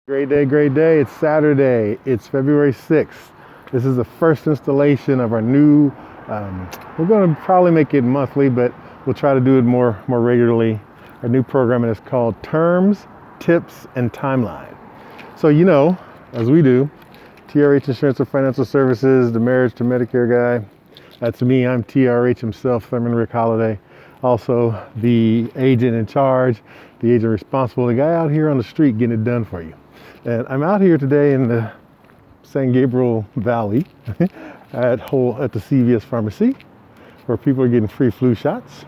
Great day, great day. It's Saturday. It's February 6th. This is the first installation of our new, we're going to probably make it monthly, but we'll try to do it more regularly. Our new program is called Terms, Tips, and Timeline. So as we do, TRH Insurance or Financial Services, the Marriage to Medicare guy. That's me. I'm TRH himself, Thurman Rick Holiday. Also the agent in charge, the agent responsible, the guy out here on the street getting it done for you. And I'm out here today in the San Gabriel Valley at the CVS Pharmacy, where people are getting free flu shots.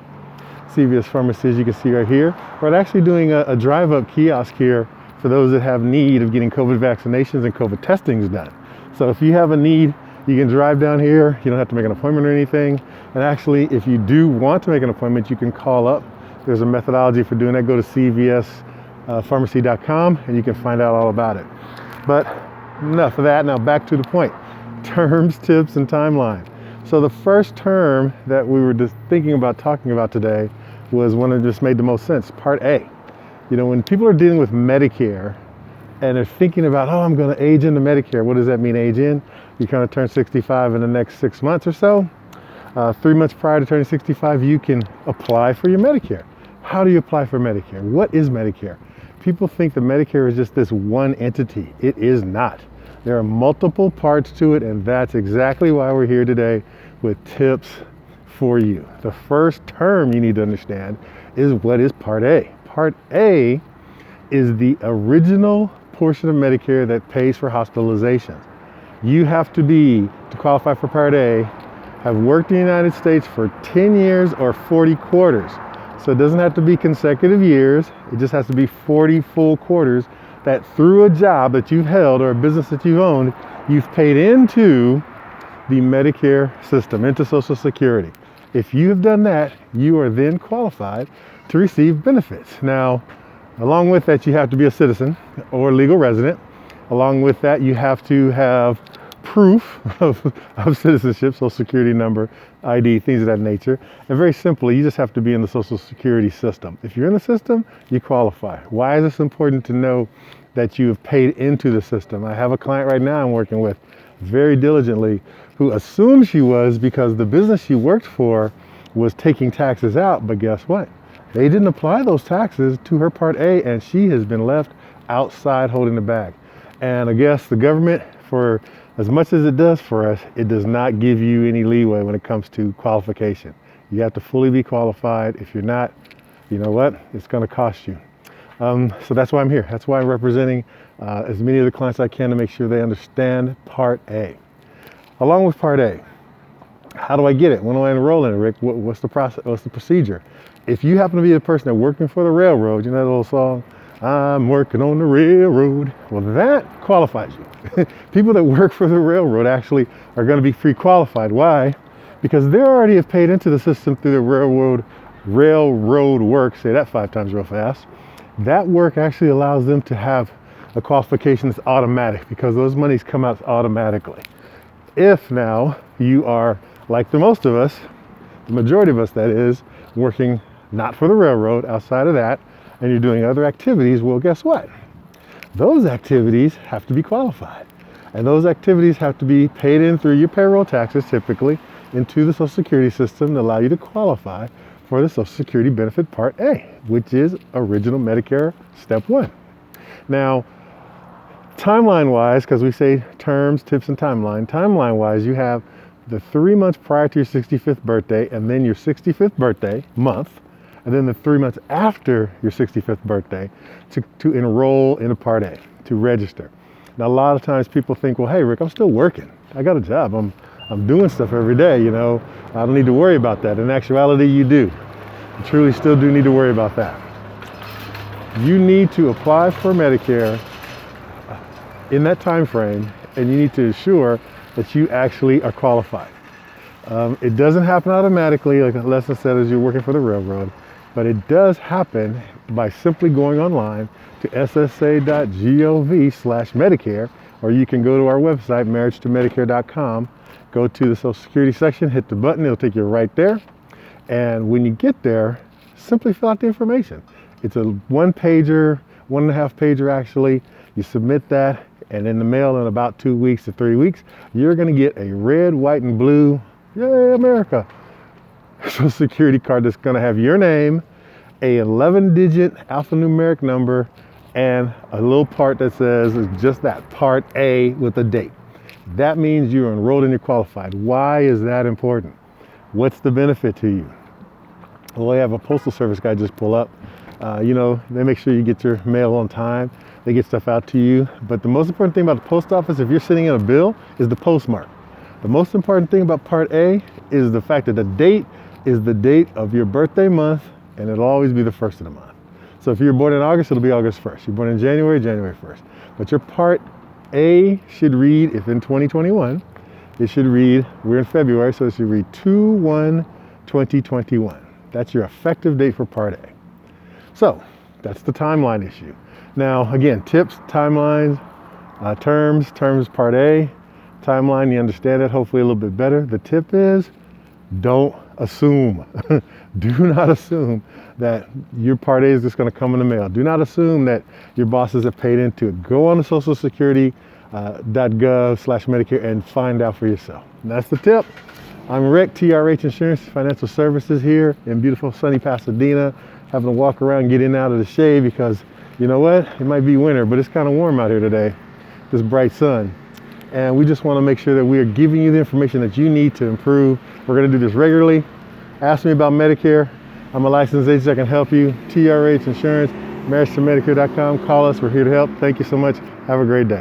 CVS Pharmacy, as you can see right here. We're actually doing a drive-up kiosk here for those that have need of getting COVID vaccinations and COVID testings done. So if you have a need, you can drive down here. You don't have to make an appointment or anything. And actually, if you do want to make an appointment, you can call up. There's a methodology for doing that. Go to cvspharmacy.com and you can find out all about it. But enough of that. Now back to the point. Terms, tips, and timeline. So the first term that we were just thinking about talking about today was one that just made the most sense, Part A. When people are dealing with Medicare and they're thinking about, I'm going to age into Medicare. What does that mean, age in? You kind of turn 65 in the next 6 months or so. 3 months prior to turning 65, you can apply for your Medicare. How do you apply for Medicare? What is Medicare? People think that Medicare is just this one entity. It is not. There are multiple parts to it, and that's exactly why we're here today with tips for you. The first term you need to understand is what is Part A. Part A is the original portion of Medicare that pays for hospitalizations. You have to qualify for Part A, have worked in the United States for 10 years or 40 quarters. So it doesn't have to be consecutive years. It just has to be 40 full quarters that through a job that you've held or a business that you've owned, you've paid into the Medicare system, into Social Security. If you have done that, you are then qualified to receive benefits. Now, along with that, you have to be a citizen or legal resident. Along with that, you have to have proof of citizenship, Social Security number, ID, things of that nature. And very simply, you just have to be in the Social Security system. If you're in the system, you qualify. Why is this important to know that you have paid into the system? I have a client right now I'm working with very diligently who assumed she was because the business she worked for was taking taxes out, but guess what? They didn't apply those taxes to her Part A, and she has been left outside holding the bag. And I guess the government, for as much as it does for us, it does not give you any leeway when it comes to qualification. You have to fully be qualified. If you're not, you know what? It's going to cost you. So that's why I'm here. That's why I'm representing as many of the clients I can to make sure they understand Part A. Along with Part A, how do I get it? When do I enroll in it, Rick? What's the process? What's the procedure? If you happen to be the person that's working for the railroad, you know that little song, I'm working on the railroad. Well, that qualifies you. People that work for the railroad actually are going to be pre-qualified. Why? Because they already have paid into the system through the railroad work. Say that 5 times real fast. That work actually allows them to have a qualification that's automatic because those monies come out automatically. If now you are like the most of us, the majority of us that is, working not for the railroad, outside of that, and you're doing other activities, well, guess what? Those activities have to be qualified. And those activities have to be paid in through your payroll taxes, typically, into the Social Security system to allow you to qualify for the Social Security benefit Part A, which is original Medicare Step 1. Now, timeline-wise, because we say terms, tips, and timeline-wise, you have the 3 months prior to your 65th birthday, and then your 65th birthday month, and then the 3 months after your 65th birthday to enroll in a Part A, to register. Now, a lot of times people think, well, hey, Rick, I'm still working. I got a job. I'm doing stuff every day, I don't need to worry about that. In actuality, you do. You truly still do need to worry about that. You need to apply for Medicare in that time frame, and you need to ensure that you actually are qualified. It doesn't happen automatically, like Leslie said, as you're working for the railroad, but it does happen by simply going online to ssa.gov/Medicare, or you can go to our website, marriagetomedicare.com, go to the Social Security section, hit the button, it'll take you right there. And when you get there, simply fill out the information. It's a 1-pager, 1.5 pager actually. You submit that, and in the mail in about 2 weeks to 3 weeks, you're going to get a red, white, and blue, yay America, Social Security card that's going to have your name, a 11-digit alphanumeric number, and a little part that says it's just that, Part A with a date. That means you're enrolled and you're qualified. Why is that important? What's the benefit to you? Well, I have a postal service guy just pull up. They make sure you get your mail on time. They get stuff out to you. But the most important thing about the post office, if you're sitting in a bill, is the postmark. The most important thing about Part A is the fact that the date is the date of your birthday month, and it'll always be the first of the month. So if you're born in August, it'll be August 1st. You're born in January, January 1st. But your Part A should read, if in 2021, it should read, we're in February, so it should read 2/1/2021. That's your effective date for Part A. So that's the timeline issue. Now, again, tips, timelines, terms Part A, timeline, you understand it hopefully a little bit better. The tip is, don't assume. Do not assume that your Part A is just going to come in the mail. Do not assume that your bosses have paid into it. Go on to socialsecurity.gov/Medicare and find out for yourself. And that's the tip. I'm Rick, TRH Insurance Financial Services here in beautiful sunny Pasadena, having to walk around, get in and out of the shade because you know what? It might be winter, but it's kind of warm out here today, this bright sun. And we just want to make sure that we are giving you the information that you need to improve. We're going to do this regularly. Ask me about Medicare. I'm a licensed agent that can help you. TRH Insurance, marriage to Medicare.com. Call us. We're here to help. Thank you so much. Have a great day.